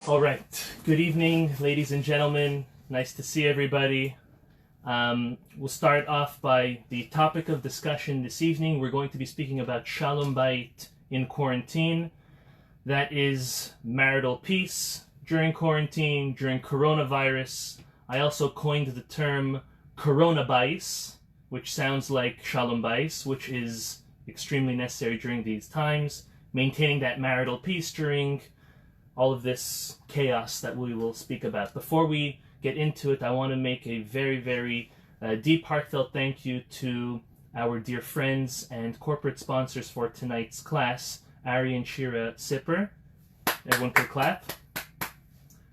All right. Good evening, ladies and gentlemen. Nice to see everybody. We'll start off by the topic of discussion this evening. We're going to be speaking about Shalom Bayit in quarantine. That is marital peace during quarantine, during coronavirus. I also coined the term CoronaBayit, which sounds like Shalom Bayit, which is extremely necessary during these times. Maintaining that marital peace during all of this chaos that we will speak about. Before we get into it, I want to make a very deep, heartfelt thank you to our dear friends and corporate sponsors for tonight's class, Ari and Shira Sipper. Everyone could clap.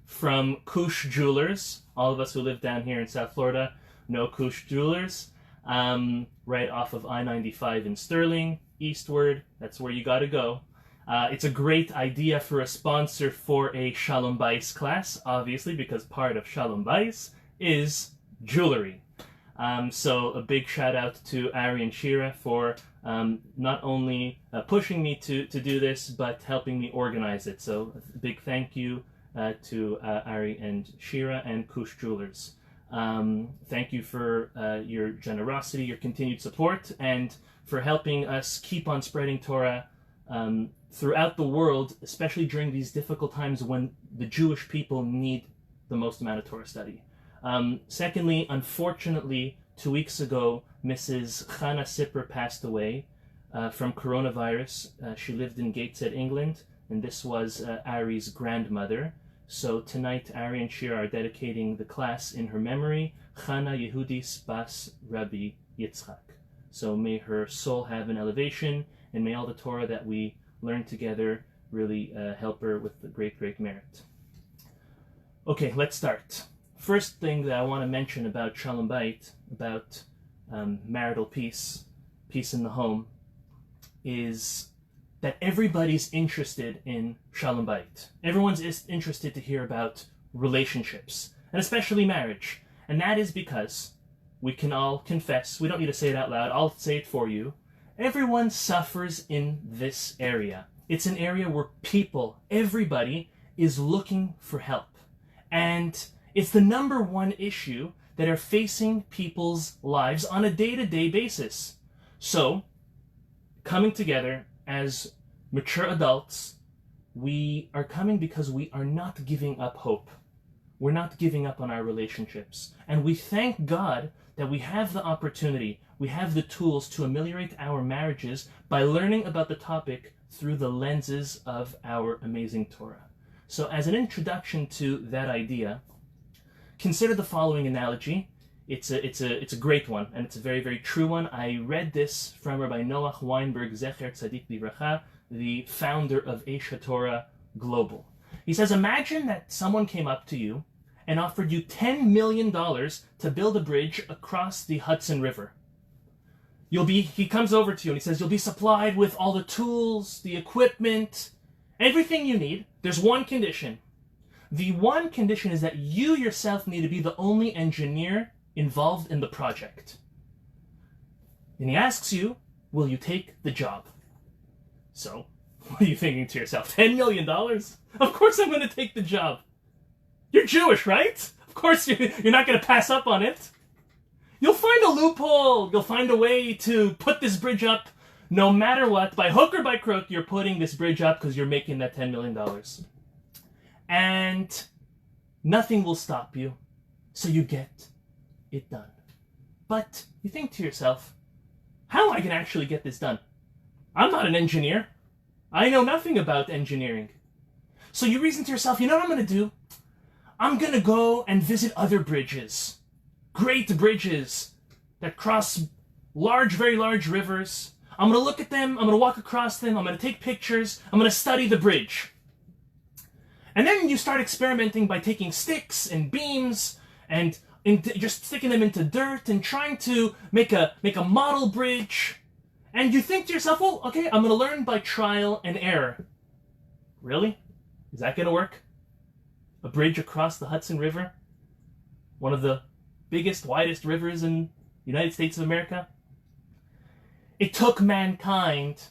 From Kush Jewelers. All of us who live down here in South Florida know Kush Jewelers. Right off of I-95 in Sterling, eastward. That's where you got to go. It's a great idea for a sponsor for a Shalom Bayit class, obviously, because part of Shalom Bayit is jewelry. So a big shout out to Ari and Shira for not only pushing me to do this, but helping me organize it. So a big thank you to Ari and Shira and Kush Jewelers. Thank you for your generosity, your continued support, and for helping us keep on spreading Torah throughout the world, especially during these difficult times when the Jewish people need the most amount of Torah study. Secondly, unfortunately, 2 weeks ago, Mrs. Chana Sipper passed away from coronavirus. She lived in Gateshead, England, and this was Ari's grandmother. So tonight, Ari and Shira are dedicating the class in her memory, Chana Yehudis Bas Rabbi Yitzchak. So may her soul have an elevation, and may all the Torah that we learn together really help her with the great merit. Okay, let's start. First thing that I want to mention about Shalom Bayit, about marital peace, peace in the home, is that everybody's interested in Shalom Bayit. Everyone's interested to hear about relationships, and especially marriage. And that is because we can all confess, we don't need to say it out loud, I'll say it for you. Everyone suffers in this area. It's an area where people, everybody, is looking for help. And it's the number one issue that are facing people's lives on a day-to-day basis. So, coming together as mature adults, we are coming because we are not giving up hope. We're not giving up on our relationships. And we thank God that we have the opportunity, we have the tools to ameliorate our marriages by learning about the topic through the lenses of our amazing Torah. So as an introduction to that idea, consider the following analogy. It's a great one, and it's a very true one. I read this from Rabbi Noach Weinberg, Zecher Tzadik Livracha, the founder of Aish Torah Global. He says, imagine that someone came up to you and offered you $10 million to build a bridge across the Hudson River. He comes over to you and he says, you'll be supplied with all the tools, the equipment, everything you need. There's one condition. The one condition is that you yourself need to be the only engineer involved in the project. And he asks you, will you take the job? So, what are you thinking to yourself? $10 million? Of course I'm going to take the job. You're Jewish, right? Of course you're not going to pass up on it. You'll find a loophole. You'll find a way to put this bridge up. No matter what, by hook or by crook, you're putting this bridge up because you're making that $10 million. And nothing will stop you. So you get it done. But you think to yourself, how am I going to actually get this done? I'm not an engineer. I know nothing about engineering. So you reason to yourself, you know what I'm going to do? I'm going to go and visit other bridges. Great bridges that cross very large rivers. I'm going to look at them. I'm going to walk across them. I'm going to take pictures. I'm going to study the bridge. And then you start experimenting by taking sticks and beams and just sticking them into dirt and trying to make a model bridge. And you think to yourself, well, okay, I'm going to learn by trial and error. Really? Is that going to work? A bridge across the Hudson River? One of the biggest, widest rivers in the United States of America? It took mankind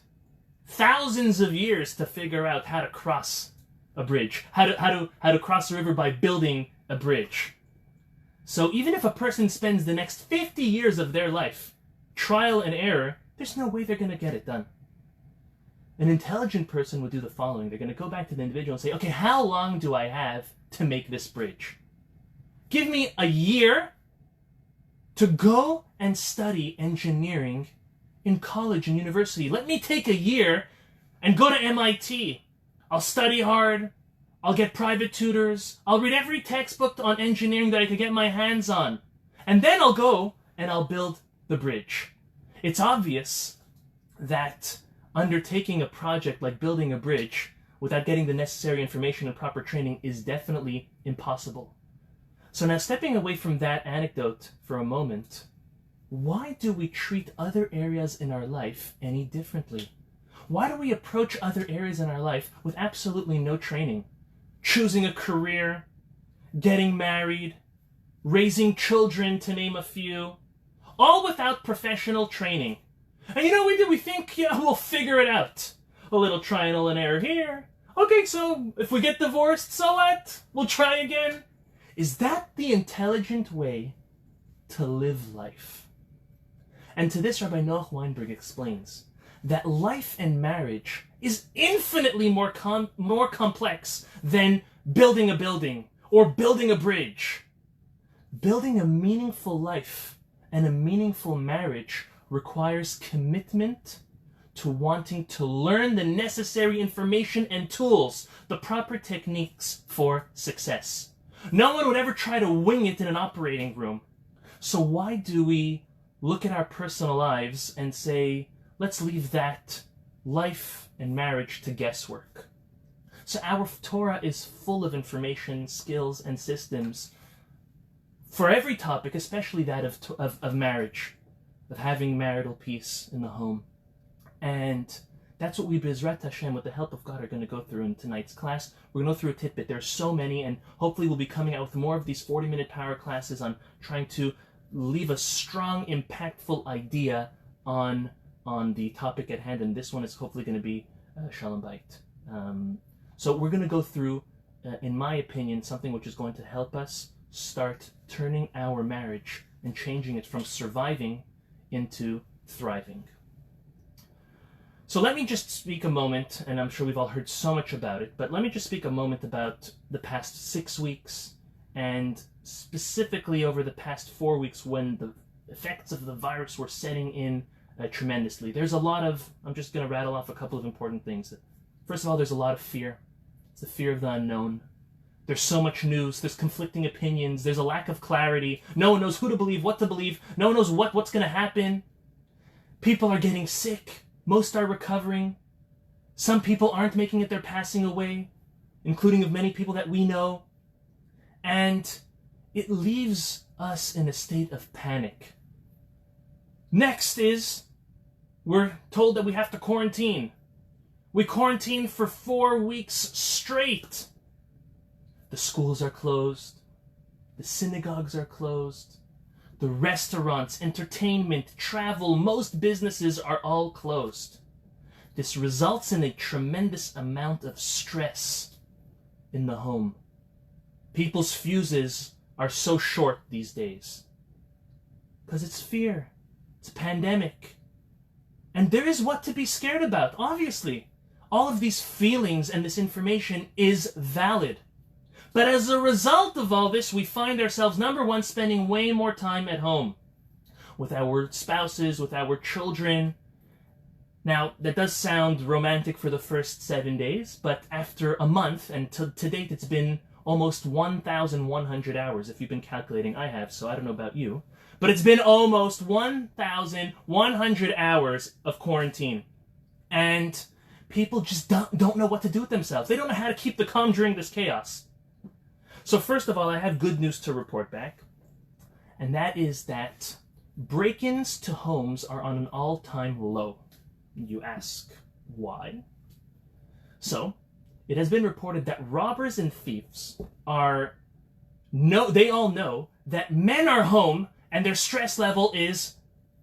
thousands of years to figure out how to cross a bridge, how to cross a river by building a bridge. So even if a person spends the next 50 years of their life, trial and error, there's no way they're going to get it done. An intelligent person would do the following. They're going to go back to the individual and say, okay, how long do I have to make this bridge? Give me a year to go and study engineering in college and university. Let me take a year and go to MIT. I'll study hard. I'll get private tutors. I'll read every textbook on engineering that I could get my hands on. And then I'll go and I'll build the bridge. It's obvious that undertaking a project like building a bridge without getting the necessary information and proper training is definitely impossible. So now, stepping away from that anecdote for a moment, why do we treat other areas in our life any differently? Why do we approach other areas in our life with absolutely no training? Choosing a career, getting married, raising children, to name a few, all without professional training. And you know what we do? We think, yeah, we'll figure it out. A little trial and error here. Okay, so if we get divorced, so what? We'll try again. Is that the intelligent way to live life? And to this, Rabbi Noach Weinberg explains that life and marriage is infinitely more complex than building a building or building a bridge. Building a meaningful life and a meaningful marriage requires commitment to wanting to learn the necessary information and tools, the proper techniques for success. No one would ever try to wing it in an operating room. So why do we look at our personal lives and say, let's leave that life and marriage to guesswork? So our Torah is full of information, skills, and systems for every topic, especially that of marriage, of having marital peace in the home. And that's what we, B'ezrat Hashem, with the help of God, are going to go through in tonight's class. We're going to go through a tidbit. There's so many, and hopefully we'll be coming out with more of these 40-minute power classes on trying to leave a strong, impactful idea on the topic at hand, and this one is hopefully going to be Shalom Bayit. So we're going to go through, in my opinion, something which is going to help us start turning our marriage and changing it from surviving into thriving. So let me just speak a moment, and I'm sure we've all heard so much about it, but let me just speak a moment about the past 6 weeks, and specifically over the past 4 weeks when the effects of the virus were setting in tremendously. There's a lot of, I'm just going to rattle off a couple of important things. First of all, there's a lot of fear. It's the fear of the unknown. There's so much news, there's conflicting opinions, there's a lack of clarity. No one knows who to believe, what to believe. No one knows what's going to happen. People are getting sick. Most are recovering. Some people aren't making it, they're passing away, including of many people that we know. And it leaves us in a state of panic. Next is, we're told that we have to quarantine. We quarantine for 4 weeks straight. The schools are closed. The synagogues are closed. The restaurants, entertainment, travel, most businesses are all closed. This results in a tremendous amount of stress in the home. People's fuses are so short these days. Because it's fear. It's a pandemic. And there is what to be scared about, obviously. All of these feelings and this information is valid. But as a result of all this, we find ourselves, number one, spending way more time at home with our spouses, with our children. Now, that does sound romantic for the first 7 days, but after a month, and to date it's been almost 1,100 hours, if you've been calculating. I have, so I don't know about you. But it's been almost 1,100 hours of quarantine. And people just don't know what to do with themselves. They don't know how to keep the calm during this chaos. So first of all, I have good news to report back, and that is that break-ins to homes are on an all-time low. You ask, why? So, it has been reported that robbers and thieves they all know that men are home and their stress level is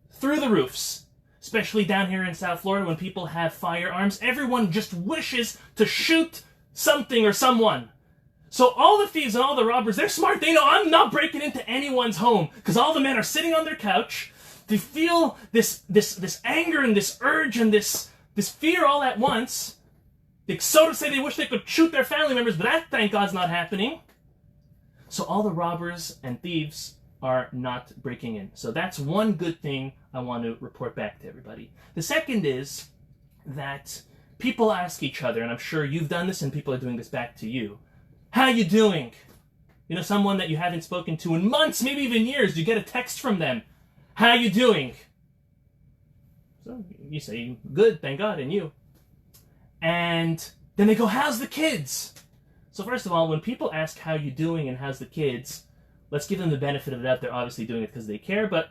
through the roofs. Especially down here in South Florida when people have firearms, everyone just wishes to shoot something or someone. So all the thieves and all the robbers, they're smart. They know I'm not breaking into anyone's home because all the men are sitting on their couch. They feel this anger and this urge and this fear all at once. They so to say they wish they could shoot their family members, but that, thank God's, not happening. So all the robbers and thieves are not breaking in. So that's one good thing I want to report back to everybody. The second is that people ask each other, and I'm sure you've done this and people are doing this back to you, how you doing? You know, someone that you haven't spoken to in months, maybe even years, you get a text from them. How you doing? So you say, good, thank God, and you. And then they go, how's the kids? So first of all, when people ask how you doing and how's the kids, let's give them the benefit of the doubt. They're obviously doing it because they care, but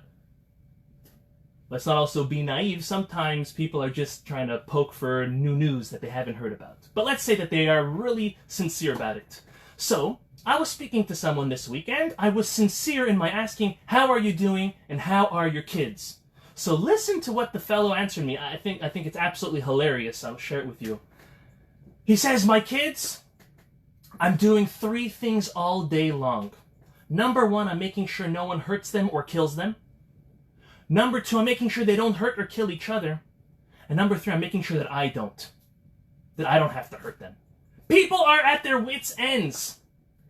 let's not also be naive. Sometimes people are just trying to poke for new news that they haven't heard about. But let's say that they are really sincere about it. So I was speaking to someone this week, and I was sincere in my asking, how are you doing and how are your kids? So listen to what the fellow answered me. I think it's absolutely hilarious. I'll share it with you. He says, my kids, I'm doing 3 things all day long. Number 1, I'm making sure no one hurts them or kills them. Number 2, I'm making sure they don't hurt or kill each other. And number 3, I'm making sure that I don't have to hurt them. People are at their wits' ends.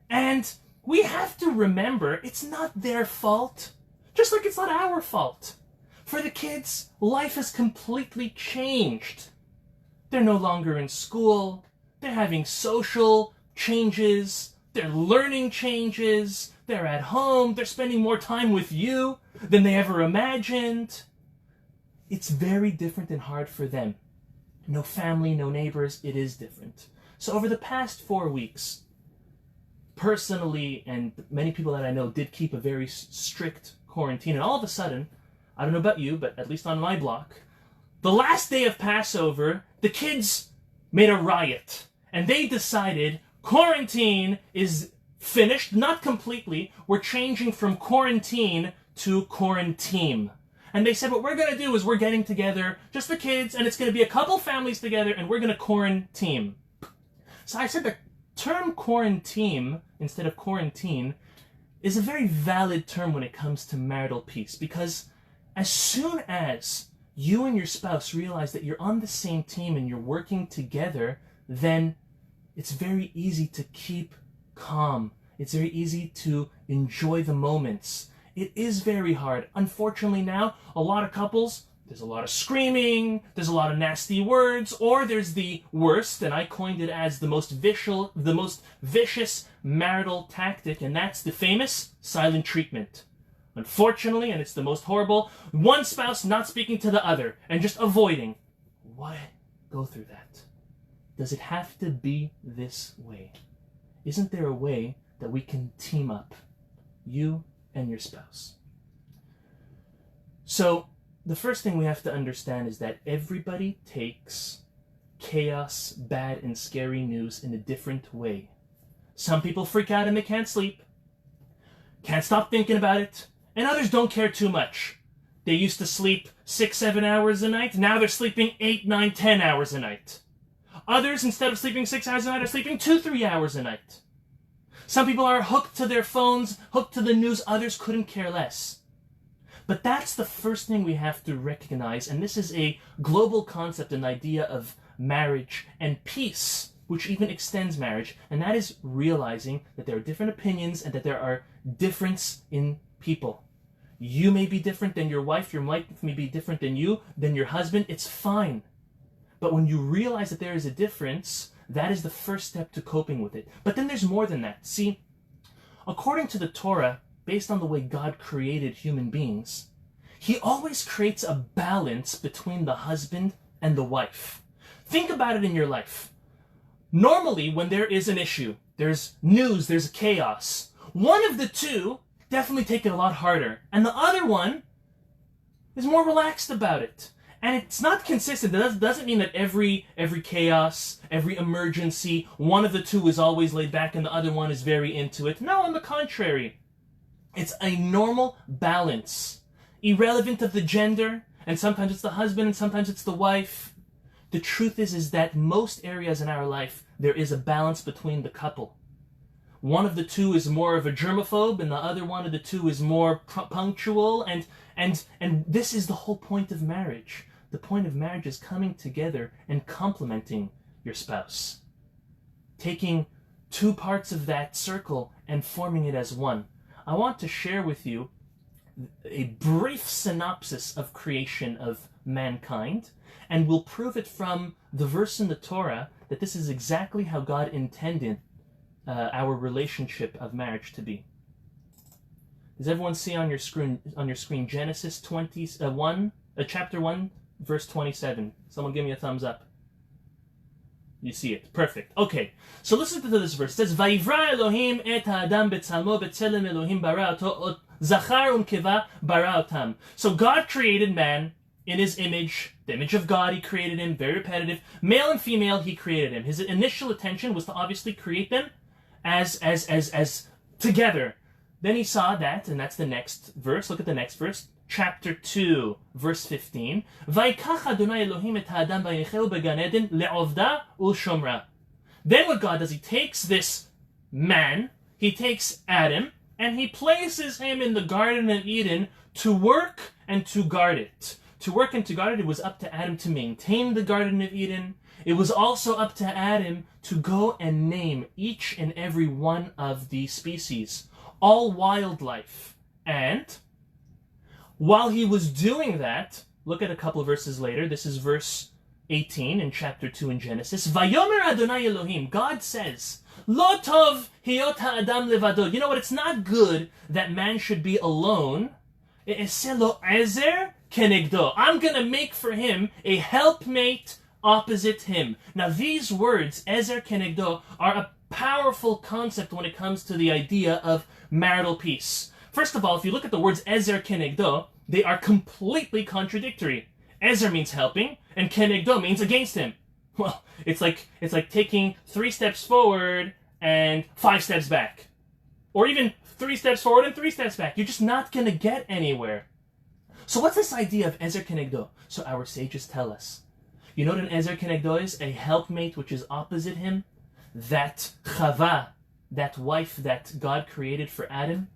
And we have to remember, it's not their fault. Just like it's not our fault. For the kids, life has completely changed. They're no longer in school. They're having social changes. They're learning changes. They're at home. They're spending more time with you than they ever imagined. It's very different and hard for them. No family, no neighbors. It is different. So over the past 4 weeks, personally, and many people that I know did keep a very strict quarantine. And all of a sudden, I don't know about you, but at least on my block, the last day of Passover, the kids made a riot. And they decided quarantine is finished, not completely. We're changing from quarantine to quarantine. And they said, what we're going to do is we're getting together, just the kids, and it's going to be a couple families together, and we're going to quarantine. So I said the term quarantine instead of quarantine is a very valid term when it comes to marital peace, because as soon as you and your spouse realize that you're on the same team and you're working together, then it's very easy to keep calm. It's very easy to enjoy the moments. It is very hard. Unfortunately now, a lot of couples, there's a lot of screaming, there's a lot of nasty words, or there's the worst, and I coined it as the most vicious marital tactic, and that's the famous silent treatment. Unfortunately, and it's the most horrible, one spouse not speaking to the other and just avoiding. Why go through that? Does it have to be this way? Isn't there a way that we can team up, you and your spouse? So the first thing we have to understand is that everybody takes chaos, bad and scary news in a different way. Some people freak out and they can't sleep, can't stop thinking about it, and others don't care too much. They used to sleep 6-7 hours a night, now they're sleeping 8, 9, 10 hours a night. Others, instead of sleeping 6 hours a night, are sleeping 2-3 hours a night. Some people are hooked to their phones, hooked to the news, others couldn't care less. But that's the first thing we have to recognize, and this is a global concept, an idea of marriage and peace, which even extends marriage, and that is realizing that there are different opinions and that there are differences in people. You may be different than your wife may be different than you, than your husband, it's fine. But when you realize that there is a difference, that is the first step to coping with it. But then there's more than that. See, according to the Torah, based on the way God created human beings, He always creates a balance between the husband and the wife. Think about it in your life. Normally, when there is an issue, there's news, there's chaos, one of the two definitely take it a lot harder, and the other one is more relaxed about it. And it's not consistent. That doesn't mean that every chaos, every emergency, one of the two is always laid back and the other one is very into it. No, on the contrary. It's a normal balance, irrelevant of the gender, and sometimes it's the husband and sometimes it's the wife. The truth is that most areas in our life, there is a balance between the couple. One of the two is more of a germaphobe, and the other one of the two is more punctual, and this is the whole point of marriage. The point of marriage is coming together and complementing your spouse. Taking two parts of that circle and forming it as one. I want to share with you a brief synopsis of creation of mankind, and we'll prove it from the verse in the Torah that this is exactly how God intended our relationship of marriage to be. Does everyone see on your screen Genesis chapter 1, verse 27? Someone give me a thumbs up. You see it. Perfect. Okay. So listen to this verse. It says, Vayivra Elohim et ha'adam betzalmo betzelem Elohim bara oto zachar unkeva bara otam. So God created man in his image, the image of God. He created him, very repetitive. Male and female, he created him. His initial intention was to obviously create them as together. Then he saw that, and that's the next verse. Look at the next verse. Chapter 2, verse 15. Vayikach Adonai Elohim et ha'adam vayinicheu began Eden le'ovda ul'shomra. Then what God does, he takes this man, he takes Adam, and he places him in the Garden of Eden to work and to guard it. To work and to guard it was up to Adam to maintain the Garden of Eden. It was also up to Adam to go and name each and every one of the species, all wildlife. And while he was doing that, look at a couple of verses later. This is verse 18 in chapter 2 in Genesis. Vayomer Adonai Elohim, God says, Lo tov hiyot ha'adam levado. You know what? It's not good that man should be alone. E'eseh lo ezer kenegdo. I'm going to make for him a helpmate opposite him. Now these words, ezer kenegdo, are a powerful concept when it comes to the idea of marital peace. First of all, if you look at the words ezer kenegdo, they are completely contradictory. Ezer means helping, and kenegdo means against him. Well, it's like taking 3 steps forward and 5 steps back. Or even 3 steps forward and 3 steps back. You're just not going to get anywhere. So what's this idea of ezer kenegdo? So our sages tell us. You know what an ezer kenegdo is? A helpmate which is opposite him. That Chava, that wife that God created for Adam,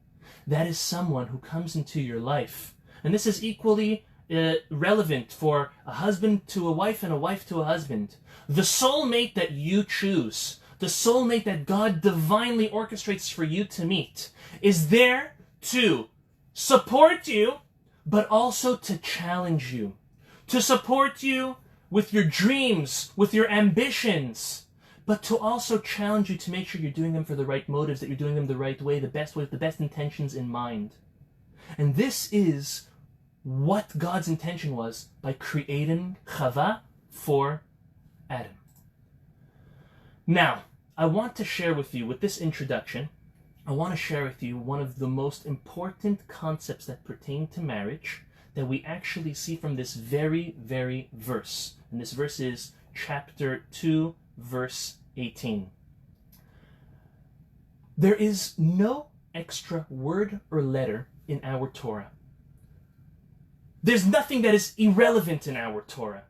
that is someone who comes into your life. And this is equally relevant for a husband to a wife and a wife to a husband. The soulmate that you choose, the soulmate that God divinely orchestrates for you to meet, is there to support you, but also to challenge you. To support you with your dreams, with your ambitions, but to also challenge you to make sure you're doing them for the right motives, that you're doing them the right way, the best way, with the best intentions in mind. And this is what God's intention was by creating Chava for Adam. Now, I want to share with you, with this introduction, I want to share with you one of the most important concepts that pertain to marriage that we actually see from this very, very verse. And this verse is chapter 2, verse 18. There is no extra word or letter in our Torah. There's nothing that is irrelevant in our Torah.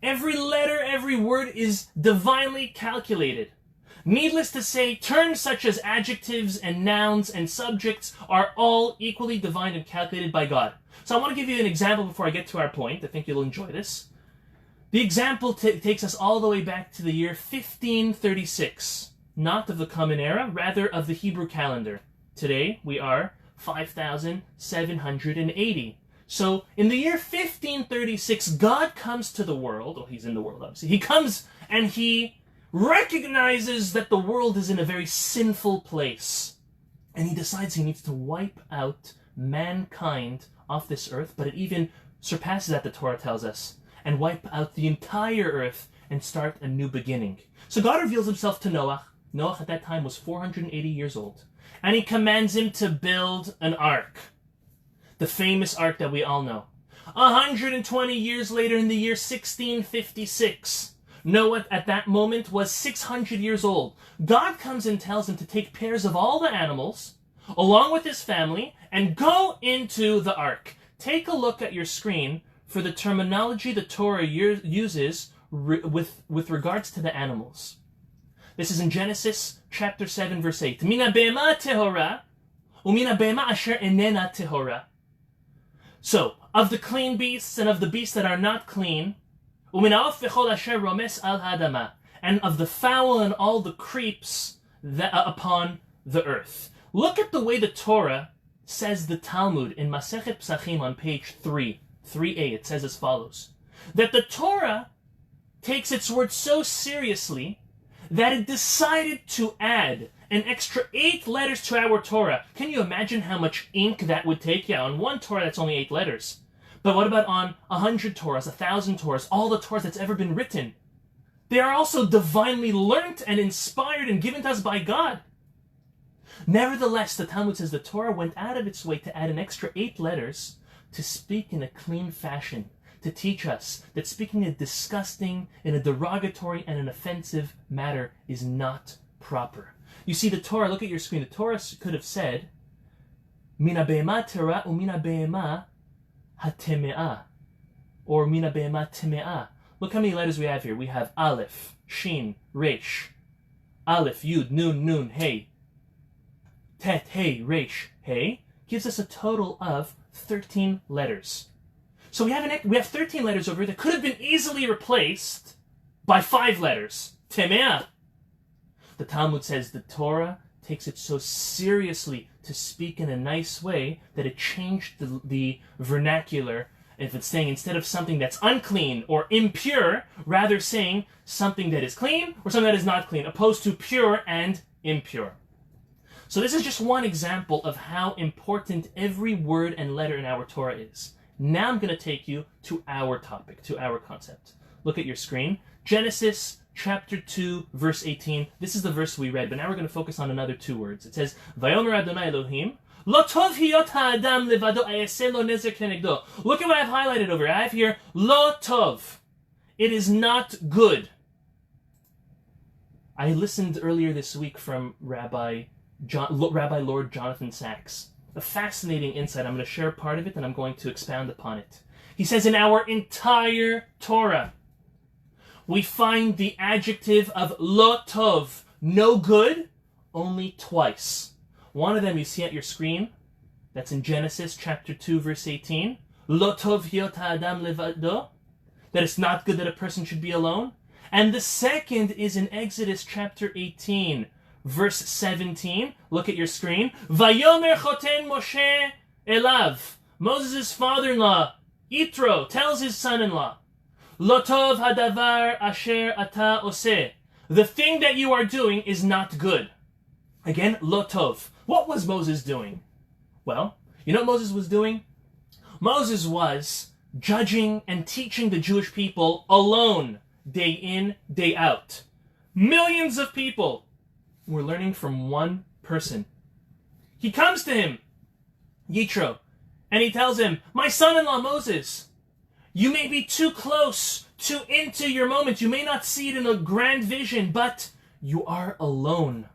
Every letter, every word is divinely calculated. Needless to say, terms such as adjectives and nouns and subjects are all equally divine and calculated by God. So I want to give you an example before I get to our point. I think you'll enjoy this. The example takes us all the way back to the year 1536. Not of the Common Era, rather of the Hebrew calendar. Today we are 5,780. So in the year 1536, God comes to the world. Oh, he's in the world, obviously. He comes and he recognizes that the world is in a very sinful place. And he decides he needs to wipe out mankind off this earth, but it even surpasses that, the Torah tells us, and wipe out the entire earth and start a new beginning. So God reveals himself to Noah. Noah at that time was 480 years old. And he commands him to build an ark. The famous ark that we all know. 120 years later, in the year 1656, Noah at that moment was 600 years old. God comes and tells him to take pairs of all the animals, along with his family, and go into the ark. Take a look at your screen for the terminology the Torah uses with regards to the animals. This is in Genesis chapter 7, verse 8. Mina be'ema tehora, umina be'ema asher enena tehora. So, of the clean beasts and of the beasts that are not clean, umina of v'chol asher romes al ha'adama, and of the fowl and all the creeps that, upon the earth. Look at the way the Torah says the Talmud in Masechet Psachim on page 3a. It says as follows, that the Torah takes its word so seriously that it decided to add an extra 8 letters to our Torah. Can you imagine how much ink that would take? Yeah, on one Torah that's only 8 letters. But what about on 100 Torahs, 1,000 Torahs, all the Torahs that's ever been written? They are also divinely learnt and inspired and given to us by God. Nevertheless, the Talmud says the Torah went out of its way to add an extra 8 letters to speak in a clean fashion, to teach us that speaking in a disgusting, in a derogatory, and an offensive matter is not proper. You see, the Torah, look at your screen, the Torah could have said, Mina be'ema tera umina be'ema hateme'ah, or Mina be'ema teme'ah. Look how many letters we have here. We have Aleph, Shin, Resh, Aleph, Yud, Nun, Hey, Tet, Hey, Resh, Hey, gives us a total of 13 letters. So we have 13 letters over here that could have been easily replaced by 5 letters. Teme'ah. The Talmud says the Torah takes it so seriously to speak in a nice way that it changed the vernacular. If it's saying instead of something that's unclean or impure, rather saying something that is clean or something that is not clean, opposed to pure and impure. So this is just one example of how important every word and letter in our Torah is. Now I'm going to take you to our topic, to our concept. Look at your screen. Genesis chapter 2, verse 18. This is the verse we read, but now we're going to focus on another 2 words. It says, Vayomer Adonai Elohim, Lo tov hiyot ha'adam levado ayaseh lo nezer kenegdo. Look at what I've highlighted over here. I have here, Lo tov. It is not good. I listened earlier this week from Rabbi Lord Jonathan Sachs. A fascinating insight. I'm going to share part of it and I'm going to expound upon it. He says in our entire Torah, we find the adjective of lo tov, no good, only twice. One of them you see at your screen. That's in Genesis chapter 2, verse 18. Lo tov hiyot ha'adam levado. That it's not good that a person should be alone. And the second is in Exodus chapter 18, verse 17. Look at your screen. Vayomer choten Moshe elav. Moses' father-in-law, Yitro, tells his son-in-law, Lo tov hadavar asher ata oseh. The thing that you are doing is not good. Again, lo tov. What was Moses doing? Well, you know what Moses was doing? Moses was judging and teaching the Jewish people alone, day in, day out. Millions of people were learning from one person. He comes to him, Yitro, and he tells him, my son-in-law Moses, you may be too close, too into your moment. You may not see it in a grand vision, but you are alone.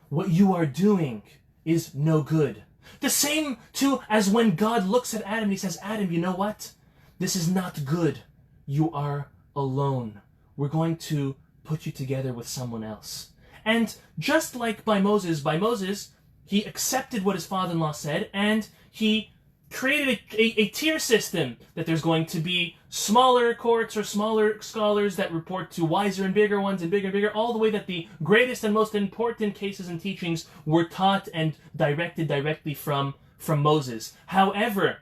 What you are doing is no good. The same too as when God looks at Adam and he says, Adam, you know what? This is not good. You are alone. We're going to put you together with someone else. And just like by Moses, he accepted what his father-in-law said and he created a tier system that there's going to be smaller courts or smaller scholars that report to wiser and bigger ones and bigger, all the way that the greatest and most important cases and teachings were taught and directed directly from Moses. However,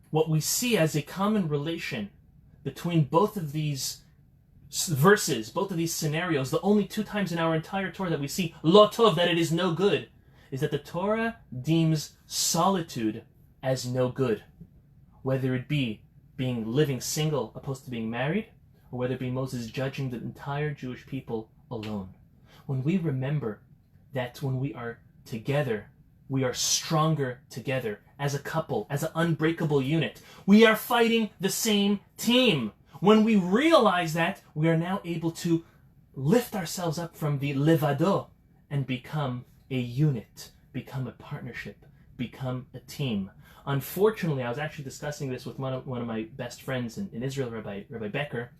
what we see as a common relation between both of these verses, both of these scenarios, the only 2 times in our entire Torah that we see lo tov, that it is no good, is that the Torah deems solitude as no good. Whether it be being living single opposed to being married, or whether it be Moses judging the entire Jewish people alone. When we remember that when we are together, we are stronger together as a couple, as an unbreakable unit. We are fighting the same team. When we realize that, we are now able to lift ourselves up from the levado and become a unit, become a partnership, become a team. Unfortunately, I was actually discussing this with one of my best friends in Israel, Rabbi Becker,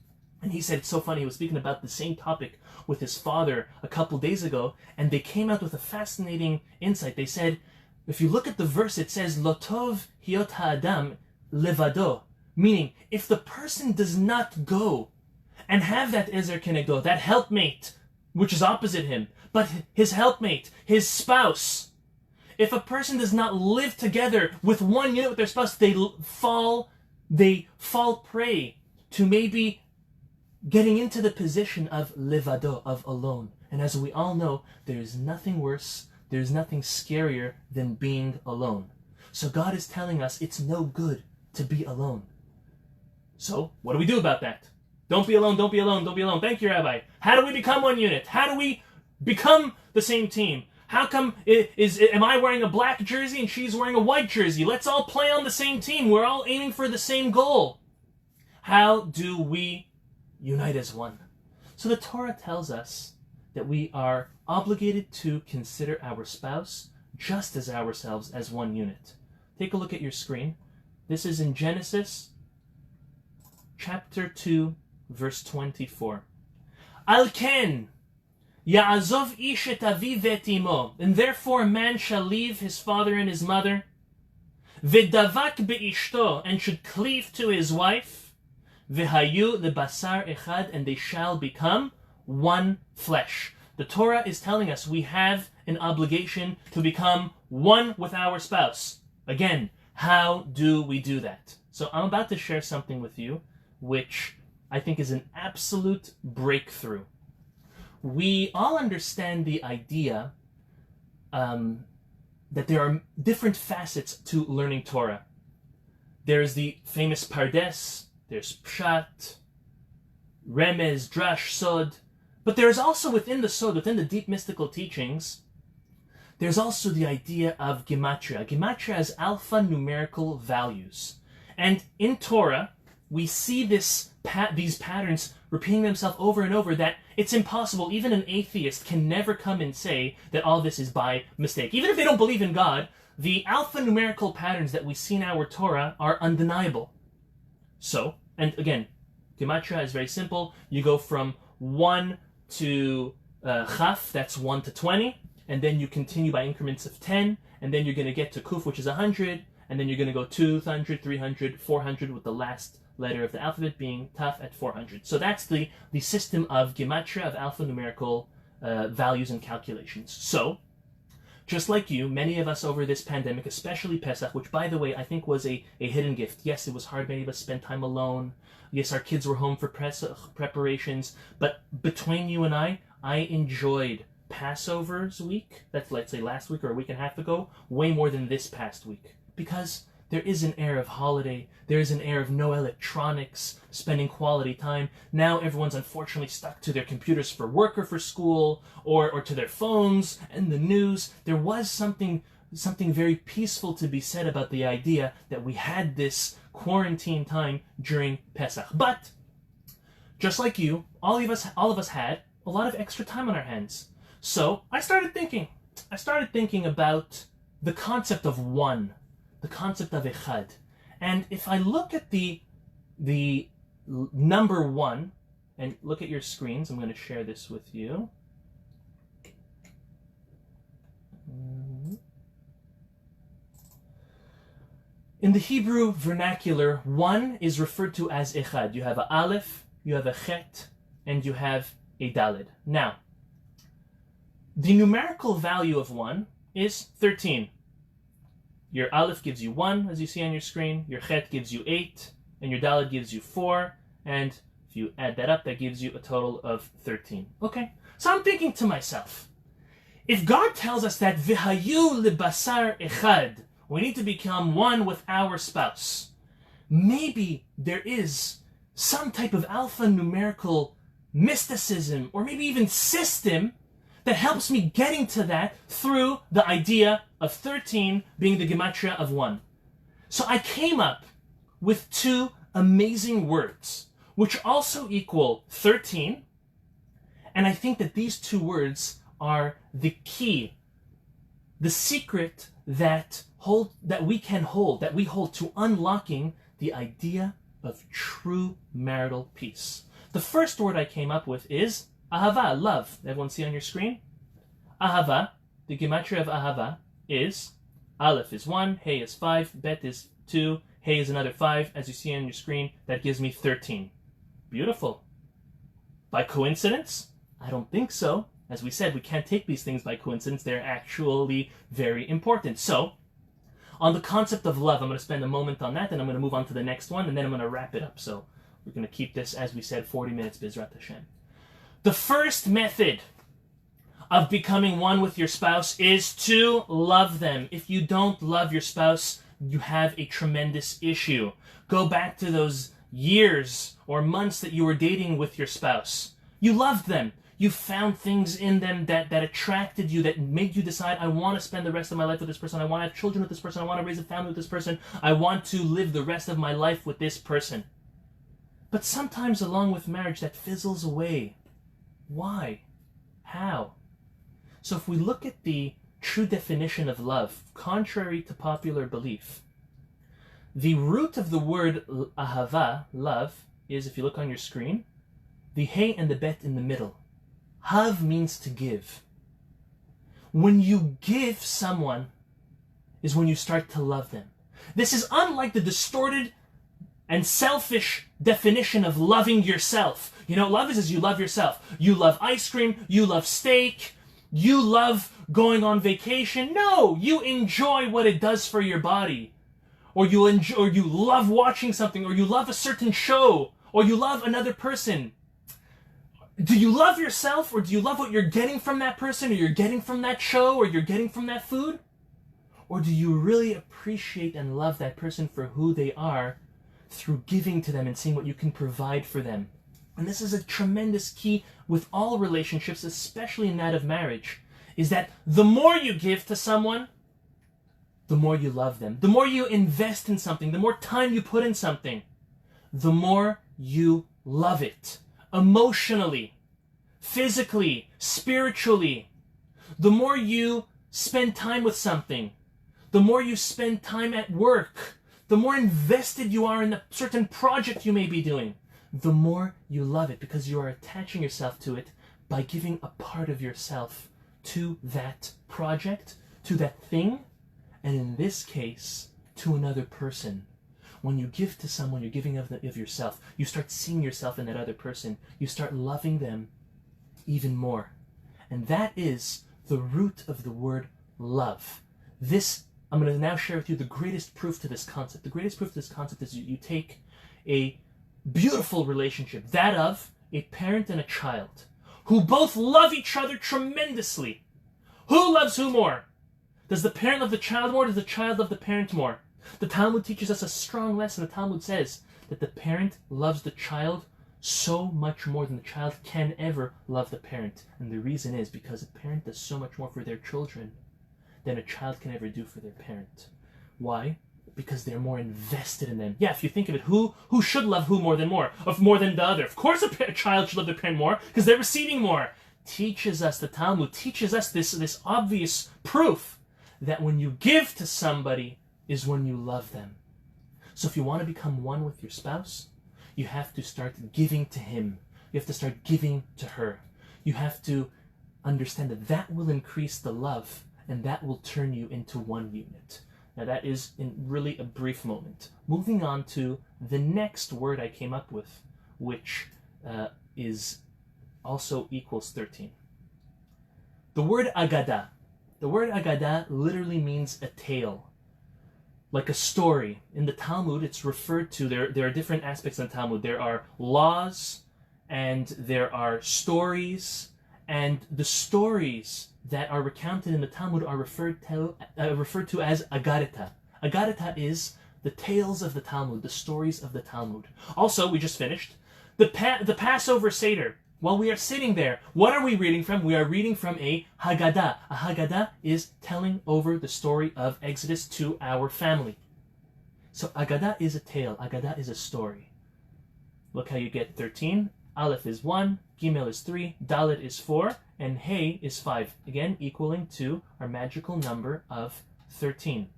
And he said, it's so funny, he was speaking about the same topic with his father a couple days ago, and they came out with a fascinating insight. They said, if you look at the verse, it says, Lotov hiot ha'adam levado, meaning, if the person does not go and have that ezer kenegdo, that helpmate, which is opposite him, but his helpmate, his spouse, if a person does not live together with one unit with their spouse, they fall prey to maybe getting into the position of levado, of alone. And as we all know, there is nothing worse, there's nothing scarier than being alone. So God is telling us it's no good to be alone. So what do we do about that? Don't be alone, don't be alone, don't be alone. Thank you, Rabbi. How do we become one unit? How do we become the same team? How come, am I wearing a black jersey and she's wearing a white jersey? Let's all play on the same team. We're all aiming for the same goal. How do we unite as one? So the Torah tells us that we are obligated to consider our spouse just as ourselves as one unit. Take a look at your screen. This is in Genesis chapter 2, verse 24. Al ken ya'azov ish et aviv ve'et imo, and therefore a man shall leave his father and his mother, ve'davak be'ishto, and should cleave to his wife, ve'hayu lebasar echad, and they shall become one flesh. The Torah is telling us we have an obligation to become one with our spouse. Again, how do we do that? So I'm about to share something with you which I think is an absolute breakthrough. We all understand the idea that there are different facets to learning Torah. There's the famous Pardes, there's Pshat, Remez, Drash, Sod, but there's also within the Sod, within the deep mystical teachings, there's also the idea of Gematria. Gematria is alpha-numerical values. And in Torah, we see these patterns repeating themselves over and over, that it's impossible. Even an atheist can never come and say that all this is by mistake. Even if they don't believe in God, the alpha-numerical patterns that we see in our Torah are undeniable. So, and again, Gematria is very simple. You go from 1 to Chaf, that's 1 to 20, and then you continue by increments of 10, and then you're going to get to Kuf, which is 100, and then you're going to go 200, 300, 400, with the last letter of the alphabet being Taf at 400. So that's the system of Gematria, of alphanumerical values and calculations. So, just like you, many of us over this pandemic, especially Pesach, which by the way, I think was a hidden gift. Yes, it was hard. Many of us spent time alone. Yes, our kids were home for Pesach preparations. But between you and I enjoyed Passover's week, that's let's say last week or a week and a half ago, way more than this past week. Because there is an air of holiday, there is an air of no electronics, spending quality time. Now everyone's unfortunately stuck to their computers for work or for school, or to their phones and the news. There was something very peaceful to be said about the idea that we had this quarantine time during Pesach. But, just like you, all of us had a lot of extra time on our hands. So I started thinking about the concept of one, the concept of echad. And if I look at the number 1, and look at your screens, I'm going to share this with you. In the Hebrew vernacular, 1 is referred to as echad. You have a aleph, you have a chet, and you have a daled. Now, the numerical value of 1 is 13. Your aleph gives you 1, as you see on your screen. Your chet gives you 8, and your daled gives you 4. And if you add that up, that gives you a total of 13. Okay, so I'm thinking to myself, if God tells us that v'hayu lebasar echad, we need to become one with our spouse, maybe there is some type of alpha-numerical mysticism, or maybe even system, that helps me getting to that through the idea of 13 being the gematria of 1. So I came up with 2 amazing words, which also equal 13, and I think that these 2 words are the key, the secret that we hold to unlocking the idea of true marital peace. The first word I came up with is ahava, love. Everyone see on your screen? Ahava, the gematria of ahava is, aleph is 1, hey is 5, bet is 2, hey is another 5. As you see on your screen, that gives me 13. Beautiful. By coincidence? I don't think so. As we said, we can't take these things by coincidence. They're actually very important. So, on the concept of love, I'm going to spend a moment on that, and I'm going to move on to the next one, and then I'm going to wrap it up. So, we're going to keep this, as we said, 40 minutes, Bizrat Hashem. The first method of becoming one with your spouse is to love them. If you don't love your spouse, you have a tremendous issue. Go back to those years or months that you were dating with your spouse. You loved them. You found things in them that attracted you, that made you decide, I want to spend the rest of my life with this person. I want to have children with this person. I want to raise a family with this person. I want to live the rest of my life with this person. But sometimes along with marriage, that fizzles away. Why? How? So if we look at the true definition of love, contrary to popular belief, the root of the word ahava, love, is, if you look on your screen, the hey and the bet in the middle. Hav means to give. When you give someone is when you start to love them. This is unlike the distorted and selfish definition of loving yourself. You know, love is as you love yourself. You love ice cream, you love steak, you love going on vacation. No, you enjoy what it does for your body. Or you love watching something, or you love a certain show, or you love another person. Do you love yourself, or do you love what you're getting from that person, or you're getting from that show, or you're getting from that food? Or do you really appreciate and love that person for who they are through giving to them and seeing what you can provide for them? And this is a tremendous key with all relationships, especially in that of marriage, is that the more you give to someone, the more you love them. The more you invest in something, the more time you put in something, the more you love it. Emotionally, physically, spiritually. The more you spend time with something, the more you spend time at work, the more invested you are in a certain project you may be doing, the more you love it, because you are attaching yourself to it by giving a part of yourself to that project, to that thing, and in this case, to another person. When you give to someone, you're giving of yourself. You start seeing yourself in that other person. You start loving them even more. And that is the root of the word love. This, I'm going to now share with you the greatest proof to this concept. The greatest proof to this concept is you take a beautiful relationship, that of a parent and a child, who both love each other tremendously. Who loves who more? Does the parent love the child more? Does the child love the parent more? The Talmud teaches us a strong lesson. The Talmud says that the parent loves the child so much more than the child can ever love the parent. And the reason is because a parent does so much more for their children than a child can ever do for their parent. Why? Because they're more invested in them. Yeah, if you think of it, who should love who more than the other? Of course a child should love their parent more because they're receiving more. The Talmud teaches us this obvious proof that when you give to somebody is when you love them. So if you want to become one with your spouse, you have to start giving to him. You have to start giving to her. You have to understand that that will increase the love and that will turn you into one unit. Now that is in really a brief moment. Moving on to the next word I came up with, which is also equals 13. The word agada. The word agada literally means a tale, like a story. In the Talmud, it's referred to, there are different aspects in the Talmud. There are laws, and there are stories, and the stories that are recounted in the Talmud are referred to as agadata. Agadata is the tales of the Talmud, the stories of the Talmud. Also, we just finished the Passover Seder. While we are sitting there, what are we reading from? We are reading from a Haggadah. A Haggadah is telling over the story of Exodus to our family. So Haggadah is a tale. Haggadah is a story. Look how you get 13. Aleph is 1, Gimel is 3, Dalet is 4, and Hey is 5. Again, equaling to our magical number of 13.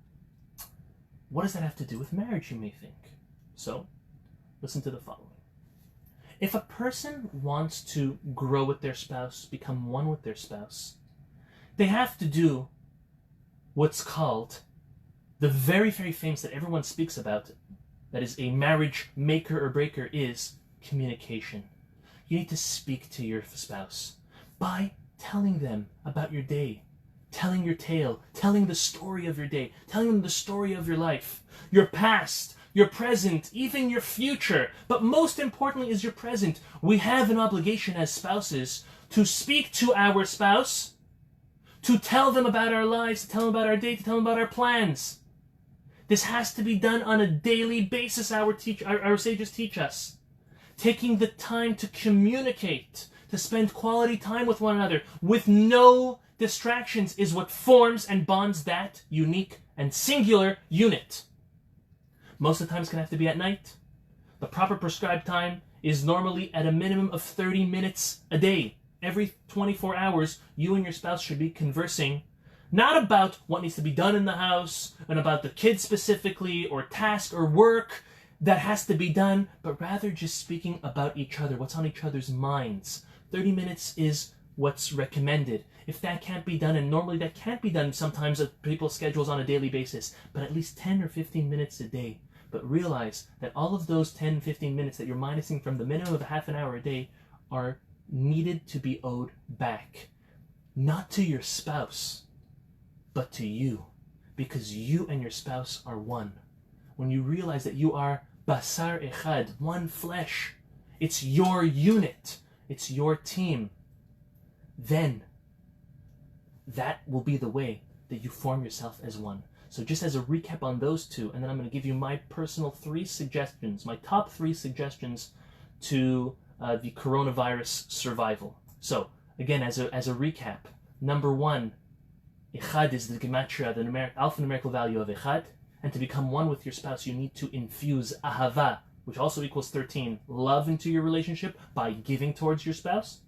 What does that have to do with marriage, you may think? So, listen to the following. If a person wants to grow with their spouse, become one with their spouse, they have to do what's called the very, very famous that everyone speaks about, that is a marriage maker or breaker, is communication. You need to speak to your spouse by telling them about your day, telling your tale, telling the story of your day, telling them the story of your life, your past, your present, even your future. But most importantly is your present. We have an obligation as spouses to speak to our spouse, to tell them about our lives, to tell them about our day, to tell them about our plans. This has to be done on a daily basis, our sages teach us. Taking the time to communicate, to spend quality time with one another, with no distractions, is what forms and bonds that unique and singular unit. Most of the time it's going to have to be at night. The proper prescribed time is normally at a minimum of 30 minutes a day. Every 24 hours, you and your spouse should be conversing, not about what needs to be done in the house, and about the kids specifically, or task or work that has to be done, but rather just speaking about each other, what's on each other's minds. 30 minutes is what's recommended. If that can't be done, and normally that can't be done sometimes of people's schedules on a daily basis, but at least 10 or 15 minutes a day. But realize that all of those 10, 15 minutes that you're minusing from the minimum of a half an hour a day are needed to be owed back. Not to your spouse, but to you. Because you and your spouse are one. When you realize that you are basar echad, one flesh, it's your unit, it's your team, then that will be the way that you form yourself as one. So just as a recap on those two, and then I'm going to give you my personal 3 suggestions, my top 3 suggestions to the coronavirus survival. So again, as a recap, number 1, Echad is the gematria, the alphanumerical value of Echad, and to become one with your spouse, you need to infuse ahava, which also equals 13, love into your relationship by giving towards your spouse.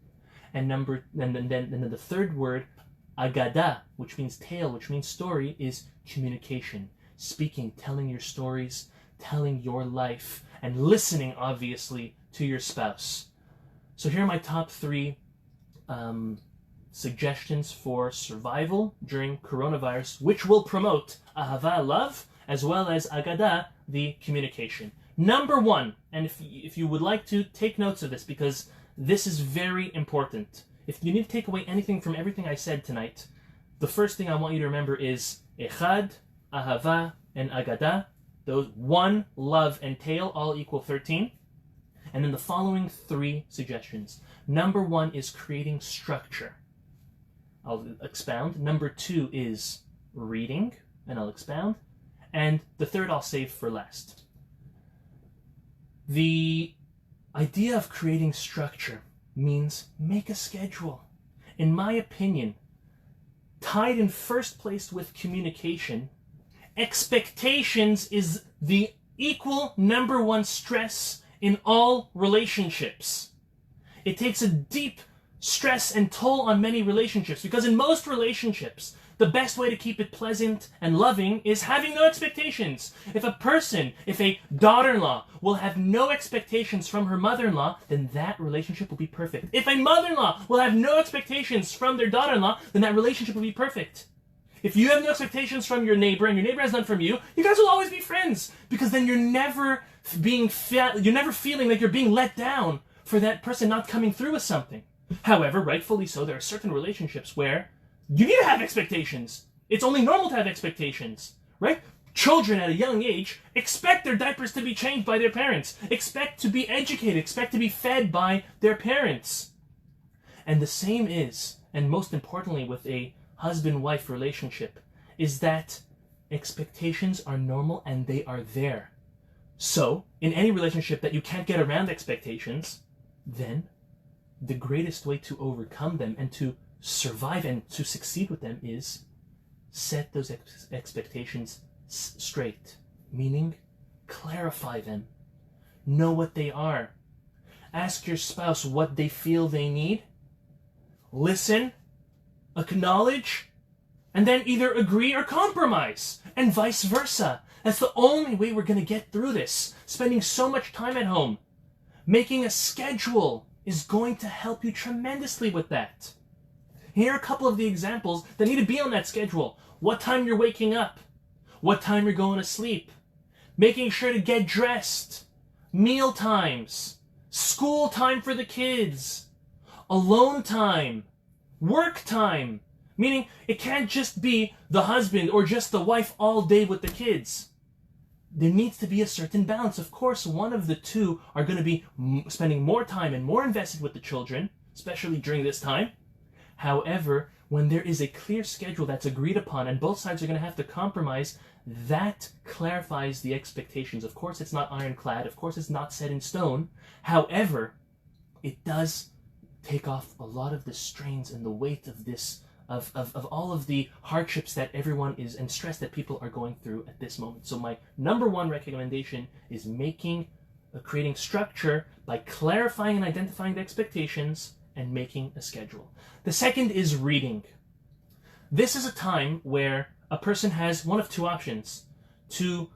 And then the third word, agada, which means tale, which means story, is communication. Speaking, telling your stories, telling your life, and listening, obviously, to your spouse. So here are my top 3 suggestions for survival during coronavirus, which will promote ahava, love, as well as agada, the communication. Number 1, and if you would like to take notes of this, because this is very important. If you need to take away anything from everything I said tonight, the first thing I want you to remember is Echad, Ahava, and Agada. Those 1, love, and tale all equal 13. And then the following 3 suggestions. Number 1 is creating structure. I'll expound. Number 2 is reading, and I'll expound. And the third I'll save for last. The idea of creating structure means make a schedule. In my opinion, tied in first place with communication, expectations is the equal number 1 stress in all relationships. It takes a deep stress and toll on many relationships, because in most relationships, the best way to keep it pleasant and loving is having no expectations. If a daughter-in-law will have no expectations from her mother-in-law, then that relationship will be perfect. If a mother-in-law will have no expectations from their daughter-in-law, then that relationship will be perfect. If you have no expectations from your neighbor and your neighbor has none from you, you guys will always be friends, because then you're never feeling like you're being let down for that person not coming through with something. However, rightfully so, there are certain relationships where you need to have expectations. It's only normal to have expectations, right? Children at a young age expect their diapers to be changed by their parents, expect to be educated, expect to be fed by their parents. And the same is, and most importantly with a husband-wife relationship, is that expectations are normal and they are there. So, in any relationship that you can't get around expectations, then the greatest way to overcome them and to survive and to succeed with them is set those expectations straight, meaning clarify them, know what they are, ask your spouse what they feel they need, listen, acknowledge, and then either agree or compromise, and vice versa. That's the only way we're going to get through this, spending so much time at home. Making a schedule is going to help you tremendously with that. Here are a couple of the examples that need to be on that schedule. What time you're waking up, what time you're going to sleep, making sure to get dressed, meal times, school time for the kids, alone time, work time. Meaning it can't just be the husband or just the wife all day with the kids. There needs to be a certain balance. Of course, one of the two are going to be spending more time and more invested with the children, especially during this time. However, when there is a clear schedule that's agreed upon and both sides are going to have to compromise, that clarifies the expectations. Of course, it's not ironclad. Of course, it's not set in stone. However, it does take off a lot of the strains and the weight of this, of all of the hardships that everyone is and stress that people are going through at this moment. So my number one recommendation is creating structure by clarifying and identifying the expectations and making a schedule. The second is reading. This is a time where a person has one of two options: to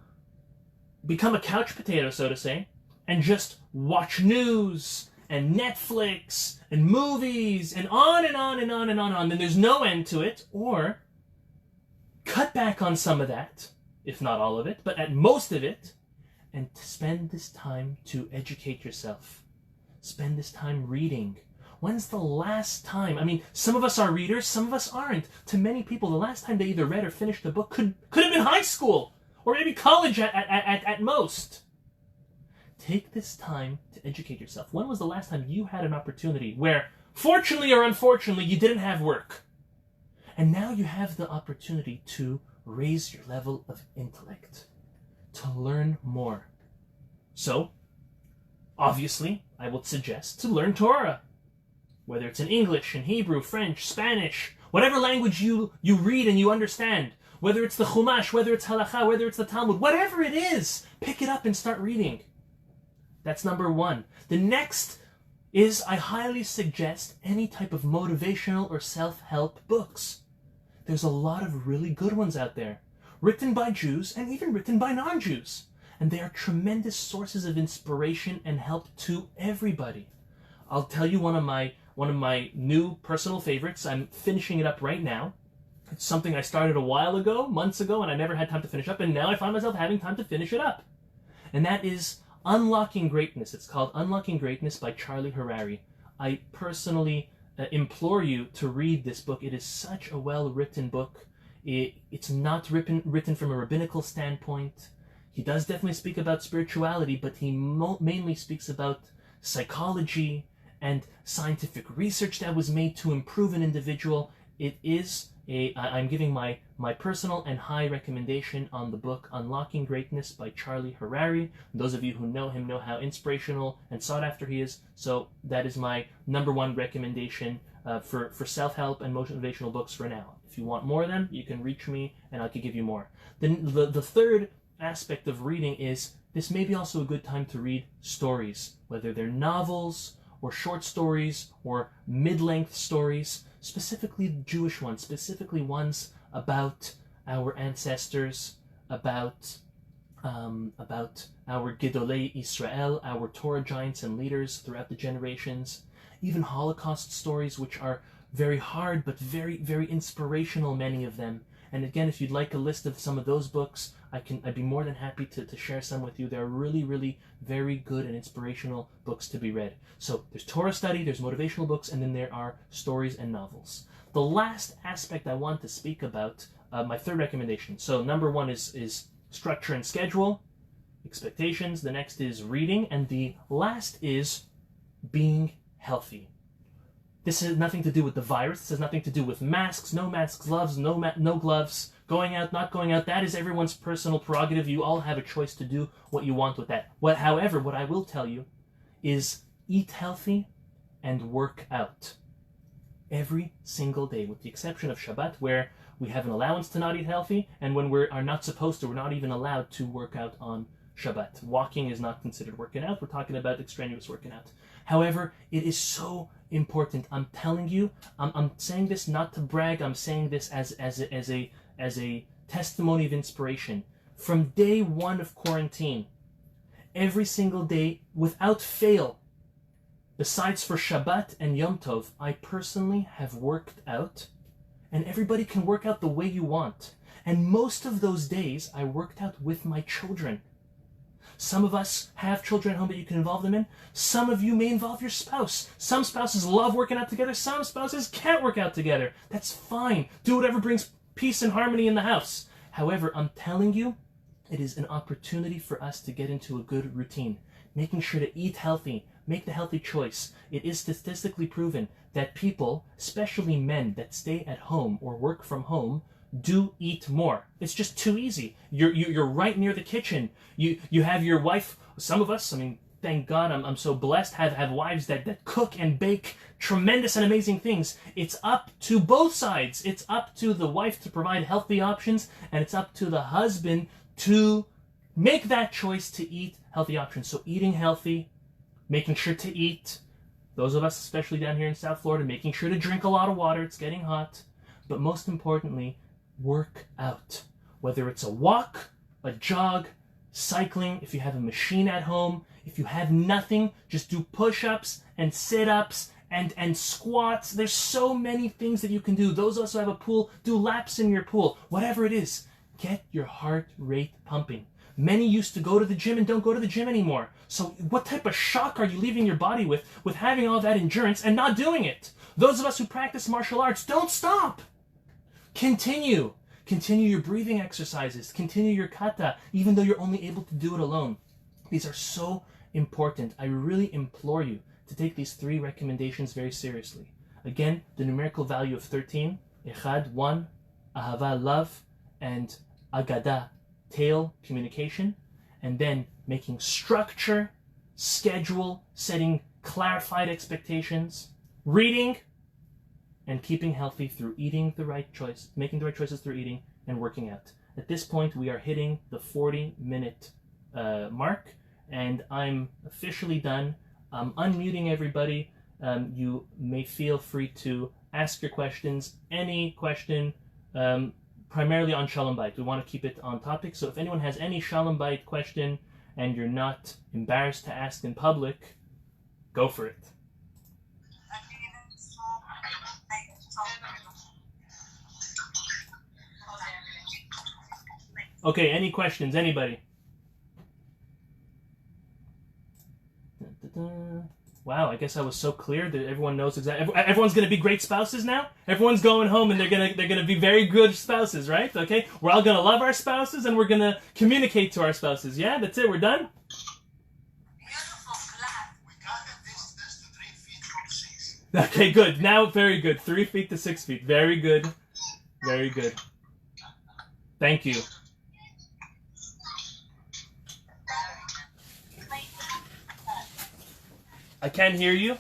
become a couch potato, so to say, and just watch news and Netflix and movies and on and on and on and on, then there's no end to it, or cut back on some of that, if not all of it, but at most of it, and spend this time to educate yourself. Spend this time reading. When's the last time? I mean, some of us are readers, some of us aren't. To many people, the last time they either read or finished a book could have been high school, or maybe college at most. Take this time to educate yourself. When was the last time you had an opportunity where, fortunately or unfortunately, you didn't have work? And now you have the opportunity to raise your level of intellect, to learn more. So, obviously, I would suggest to learn Torah. Whether it's in English, in Hebrew, French, Spanish, whatever language you read and you understand, whether it's the Chumash, whether it's Halakha, whether it's the Talmud, whatever it is, pick it up and start reading. That's number one. The next is I highly suggest any type of motivational or self-help books. There's a lot of really good ones out there, written by Jews and even written by non-Jews. And they are tremendous sources of inspiration and help to everybody. I'll tell you one of my new personal favorites. I'm finishing it up right now. It's something I started a while ago, months ago, and I never had time to finish up, and now I find myself having time to finish it up. And that is Unlocking Greatness. It's called Unlocking Greatness by Charlie Harary. I personally implore you to read this book. It is such a well-written book. It's not written from a rabbinical standpoint. He does definitely speak about spirituality, but he mainly speaks about psychology and scientific research that was made to improve an individual. It is I'm giving my personal and high recommendation on the book Unlocking Greatness by Charlie Harary. Those of you who know him know how inspirational and sought after he is. So that is my number one recommendation for self-help and motivational books for now. If you want more of them, you can reach me and I can give you more. Then the third aspect of reading is this may be also a good time to read stories, whether they're novels or short stories or mid-length stories, specifically Jewish ones, specifically ones about our ancestors, about our Gedolei Israel, our Torah giants and leaders throughout the generations, even Holocaust stories, which are very hard but very, very inspirational, many of them. And again, if you'd like a list of some of those books, I'd be more than happy to share some with you. They're really, really very good and inspirational books to be read. So there's Torah study, there's motivational books, and then there are stories and novels. The last aspect I want to speak about, my third recommendation. So number one is structure and schedule, expectations. The next is reading, and the last is being healthy. This has nothing to do with the virus. This has nothing to do with masks, no masks, gloves, no gloves, going out, not going out. That is everyone's personal prerogative. You all have a choice to do what you want with that. However, what I will tell you is eat healthy and work out every single day, with the exception of Shabbat, where we have an allowance to not eat healthy, and when we are not supposed to, we're not even allowed to work out on Shabbat. Walking is not considered working out. We're talking about extraneous working out. However, it is so important. I'm telling you, I'm saying this not to brag. I'm saying this as a testimony of inspiration. From day one of quarantine, every single day without fail. Besides for Shabbat and Yom Tov, I personally have worked out, and everybody can work out the way you want. And most of those days, I worked out with my children. Some of us have children at home that you can involve them in. Some of you may involve your spouse. Some spouses love working out together. Some spouses can't work out together. That's fine. Do whatever brings peace and harmony in the house. However, I'm telling you, it is an opportunity for us to get into a good routine. Making sure to eat healthy. Make the healthy choice. It is statistically proven that people, especially men that stay at home or work from home, do eat more. It's just too easy. You're right near the kitchen. You have your wife. Some of us, I mean, thank God, I'm so blessed, have wives that cook and bake tremendous and amazing things. It's up to both sides. It's up to the wife to provide healthy options, and it's up to the husband to make that choice to eat healthy options. So eating healthy, making sure to eat. Those of us, especially down here in South Florida, making sure to drink a lot of water. It's getting hot. But most importantly, work out. Whether it's a walk, a jog, cycling, if you have a machine at home, if you have nothing, just do push-ups and sit-ups and squats. There's so many things that you can do. Those of us who have a pool, do laps in your pool. Whatever it is, get your heart rate pumping. Many used to go to the gym and don't go to the gym anymore. So what type of shock are you leaving your body with having all that endurance and not doing it? Those of us who practice martial arts, don't stop. Continue. Continue your breathing exercises. Continue your kata, even though you're only able to do it alone. These are so important. I really implore you to take these 3 recommendations very seriously. Again, the numerical value of 13, echad, 1, ahava, love, and agada, tale, communication, and then making structure, schedule, setting clarified expectations, reading, and keeping healthy through eating the right choice, making the right choices through eating, and working out. At this point, we are hitting the 40-minute mark, and I'm officially done. I'm unmuting everybody. You may feel free to ask your questions, any question, primarily on Shalom Bayit. We want to keep it on topic, so if anyone has any Shalom Bayit question and you're not embarrassed to ask in public, go for it. Okay, any questions? Anybody? Wow, I guess I was so clear that everyone knows exactly. Everyone's going to be great spouses now. Everyone's going home and they're gonna be very good spouses, right? Okay, we're all going to love our spouses and we're going to communicate to our spouses. Yeah, that's it. We're done. Okay, good. Now, very good. 3 feet to 6 feet. Very good. Very good. Thank you. I can't hear you.